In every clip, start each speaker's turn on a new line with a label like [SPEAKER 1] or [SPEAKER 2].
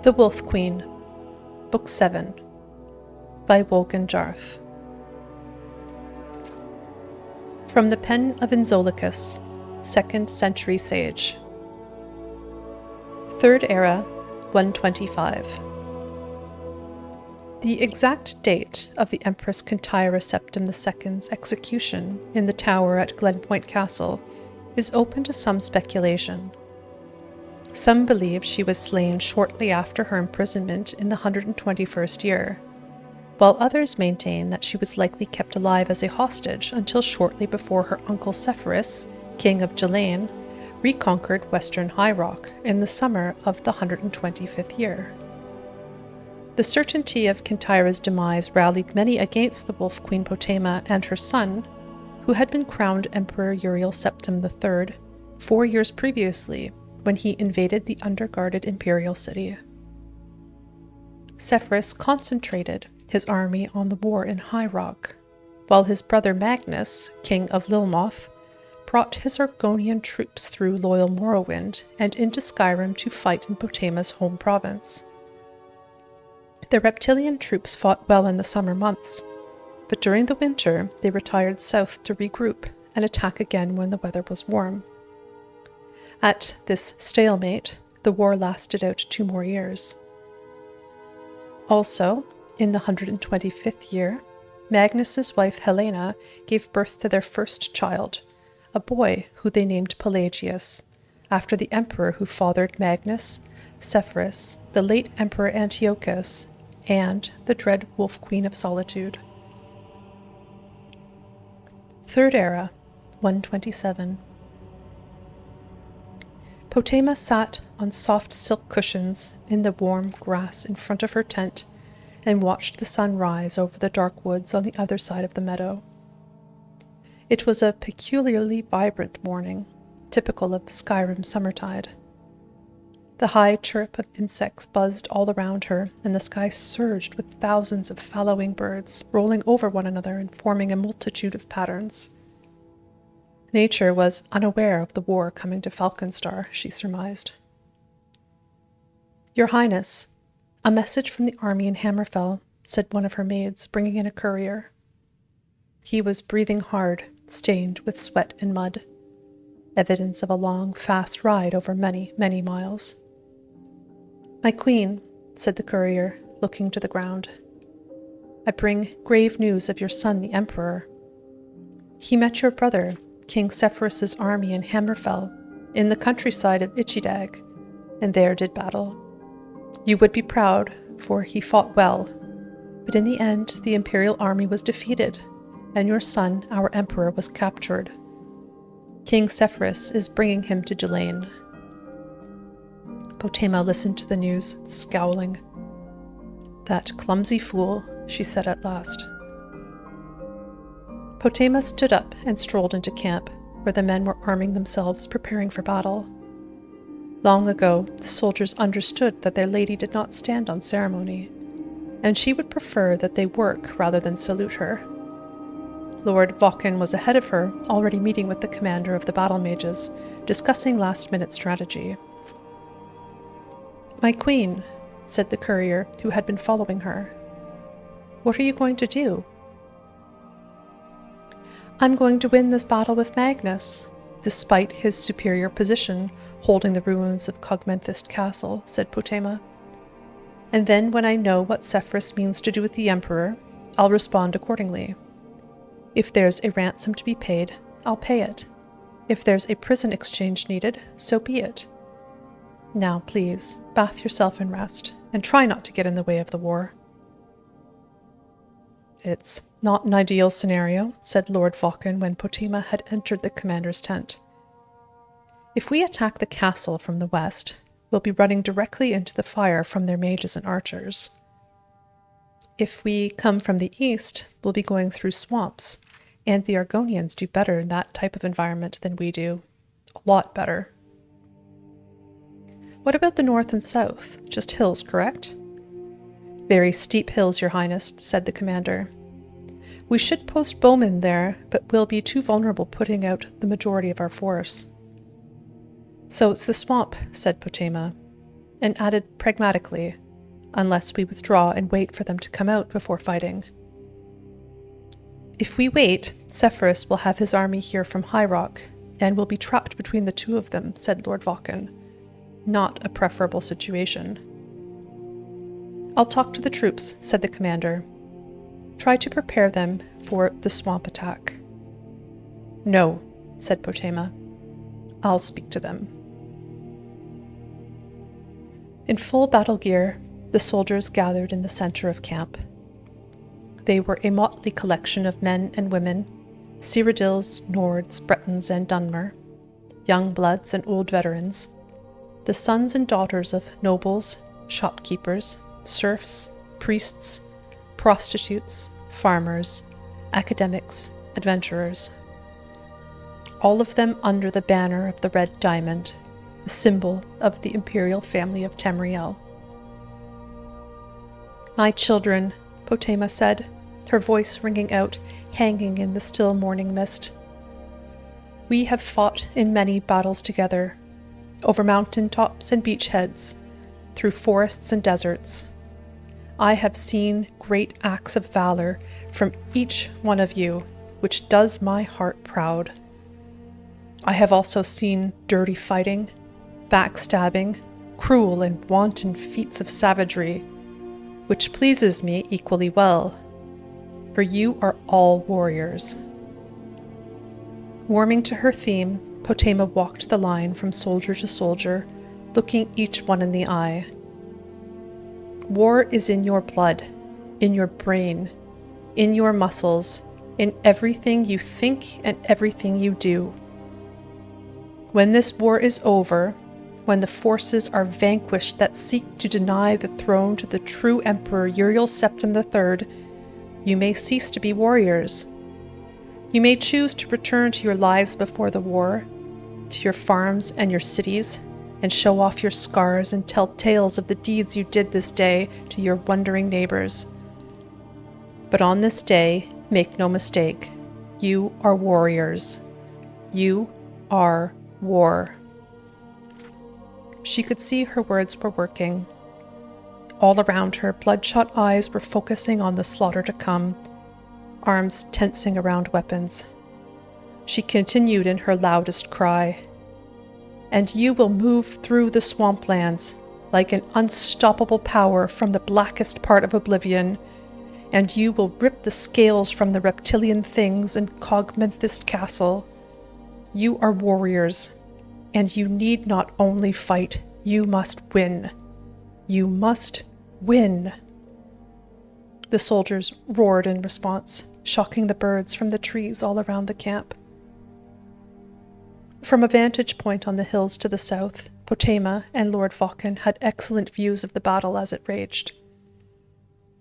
[SPEAKER 1] The Wolf Queen, Book 7, by Waughin Jarth. From the pen of Inzolicus, 2nd century sage. 3rd era, 125. The exact date of the Empress Kintyra Septim II's execution in the tower at Glenpoint Castle is open to some speculation. Some believe she was slain shortly after her imprisonment in the 121st year, while others maintain that she was likely kept alive as a hostage until shortly before her uncle Sepphoris, king of Gillane, reconquered western High Rock in the summer of the 125th year. The certainty of Kintyra's demise rallied many against the Wolf Queen Potema and her son, who had been crowned Emperor Uriel Septim III 4 years previously, when he invaded the underguarded imperial city. Sepphoris concentrated his army on the war in High Rock, while his brother Magnus, king of Lilmoth, brought his Argonian troops through loyal Morrowind and into Skyrim to fight in Potema's home province. The reptilian troops fought well in the summer months, but during the winter they retired south to regroup and attack again when the weather was warm. At this stalemate, the war lasted out 2 more years. Also, in the 125th year, Magnus's wife Helena gave birth to their first child, a boy who they named Pelagius, after the emperor who fathered Magnus, Sepphoris, the late Emperor Antiochus, and the dread Wolf Queen of Solitude. 3rd era, 127. Potema sat on soft silk cushions in the warm grass in front of her tent and watched the sun rise over the dark woods on the other side of the meadow. It was a peculiarly vibrant morning, typical of Skyrim summertide. The high chirp of insects buzzed all around her, and the sky surged with thousands of fallow-winged birds rolling over one another and forming a multitude of patterns. Nature was unaware of the war coming to Falkenstar, she surmised. "Your Highness, a message from the army in Hammerfell," said one of her maids, bringing in a courier. He was breathing hard, stained with sweat and mud, evidence of a long, fast ride over many, many miles. "My queen," said the courier, looking to the ground, "I bring grave news of your son, the emperor. He met your brother, King Sepphoris's army in Hammerfell, in the countryside of Ichidag, and there did battle. You would be proud, for he fought well, but in the end the imperial army was defeated, and your son, our emperor, was captured. King Sepphoris is bringing him to Gillane." Potema listened to the news, scowling. "That clumsy fool," she said at last. Potema stood up and strolled into camp, where the men were arming themselves, preparing for battle. Long ago, the soldiers understood that their lady did not stand on ceremony, and she would prefer that they work rather than salute her. Lord Waughin was ahead of her, already meeting with the commander of the battle mages, discussing last-minute strategy. "My queen," said the courier who had been following her, "what are you going to do?" "I'm going to win this battle with Magnus, despite his superior position holding the ruins of Cogmenthist Castle," said Potema. "And then when I know what Sepphoris means to do with the Emperor, I'll respond accordingly. If there's a ransom to be paid, I'll pay it. If there's a prison exchange needed, so be it. Now, please, bath yourself and rest, and try not to get in the way of the war." "It's not an ideal scenario," said Lord Waughin when Potema had entered the commander's tent. "If we attack the castle from the west, we'll be running directly into the fire from their mages and archers. If we come from the east, we'll be going through swamps, and the Argonians do better in that type of environment than we do. A lot better." "What about the north and south? Just hills, correct?" "Very steep hills, your highness," said the commander. "We should post bowmen there, but we'll be too vulnerable putting out the majority of our force." "So it's the swamp," said Potema. and added pragmatically, unless we withdraw and wait for them to come out before fighting. If we wait, Sepphoris will have his army here from High Rock, and will be trapped between the two of them, said Lord Waughin. Not a preferable situation. I'll talk to the troops, said the commander. Try to prepare them for the swamp attack. No, said Potema. I'll speak to them. In full battle gear, the soldiers gathered in the center of camp. They were a motley collection of men and women, Cyrodiils, Nords, Bretons, and Dunmer, young bloods and old veterans, the sons and daughters of nobles, shopkeepers, serfs, priests, prostitutes, farmers, academics, adventurers. All of them under the banner of the Red Diamond, the symbol of the imperial family of Tamriel. My children, Potema said, her voice ringing out, hanging in the still morning mist. We have fought in many battles together, over mountain tops and beachheads, through forests and deserts. I have seen great acts of valor from each one of you, which does my heart proud. I have also seen dirty fighting, backstabbing, cruel and wanton feats of savagery, which pleases me equally well, for you are all warriors. Warming to her theme, Potema walked the line from soldier to soldier, looking each one in the eye. War is in your blood, in your brain, in your muscles, in everything you think and everything you do. When this war is over, when the forces are vanquished that seek to deny the throne to the true Emperor Uriel Septim III, you may cease to be warriors. You may choose to return to your lives before the war, to your farms and your cities, and show off your scars and tell tales of the deeds you did this day to your wondering neighbors. But on this day, make no mistake, you are warriors. You are war. She could see her words were working. All around her, bloodshot eyes were focusing on the slaughter to come, arms tensing around weapons. She continued in her loudest cry. And you will move through the swamplands like an unstoppable power from the blackest part of Oblivion, and you will rip the scales from the reptilian things in Cogmenthist Castle. You are warriors, and you need not only fight, you must win. You must win. The soldiers roared in response, shocking the birds from the trees all around the camp. From a vantage point on the hills to the south, Potema and Lord Waughin had excellent views of the battle as it raged.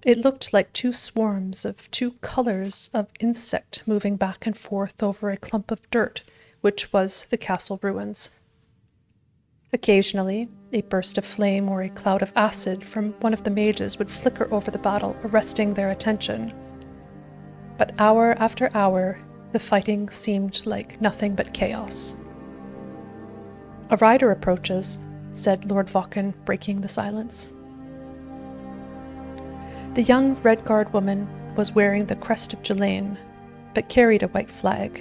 [SPEAKER 1] It looked like two swarms of two colors of insect moving back and forth over a clump of dirt, which was the castle ruins. Occasionally, a burst of flame or a cloud of acid from one of the mages would flicker over the battle, arresting their attention. But hour after hour, the fighting seemed like nothing but chaos. A rider approaches, said Lord Waughin, breaking the silence. The young Redguard woman was wearing the crest of Jelaine, but carried a white flag.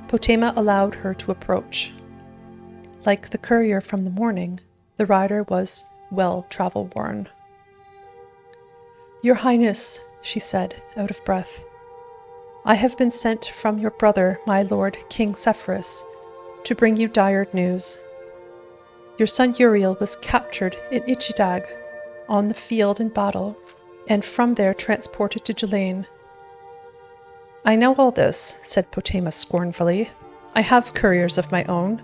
[SPEAKER 1] Potema allowed her to approach. Like the courier from the morning, the rider was well travel-worn. Your Highness, she said, out of breath, I have been sent from your brother, my lord King Sepphoris, to bring you dire news. Your son Uriel was captured in Ichidag, on the field in battle, and from there transported to Jelaine. I know all this, said Potema scornfully. I have couriers of my own.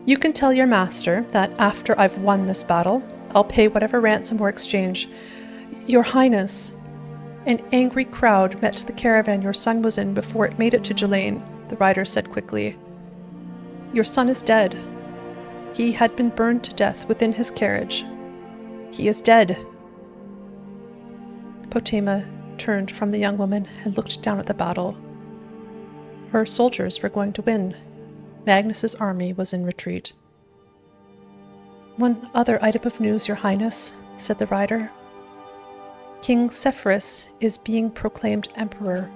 [SPEAKER 1] You can tell your master that after I've won this battle, I'll pay whatever ransom or exchange. Your Highness, an angry crowd met the caravan your son was in before it made it to Jelaine, the rider said quickly. Your son is dead. He had been burned to death within his carriage. He is dead. Potema turned from the young woman and looked down at the battle. Her soldiers were going to win. Magnus's army was in retreat. One other item of news, Your Highness, said the rider. King Sepphoris is being proclaimed emperor.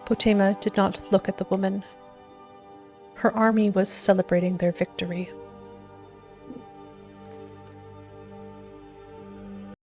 [SPEAKER 1] Potema did not look at the woman. Her army was celebrating their victory.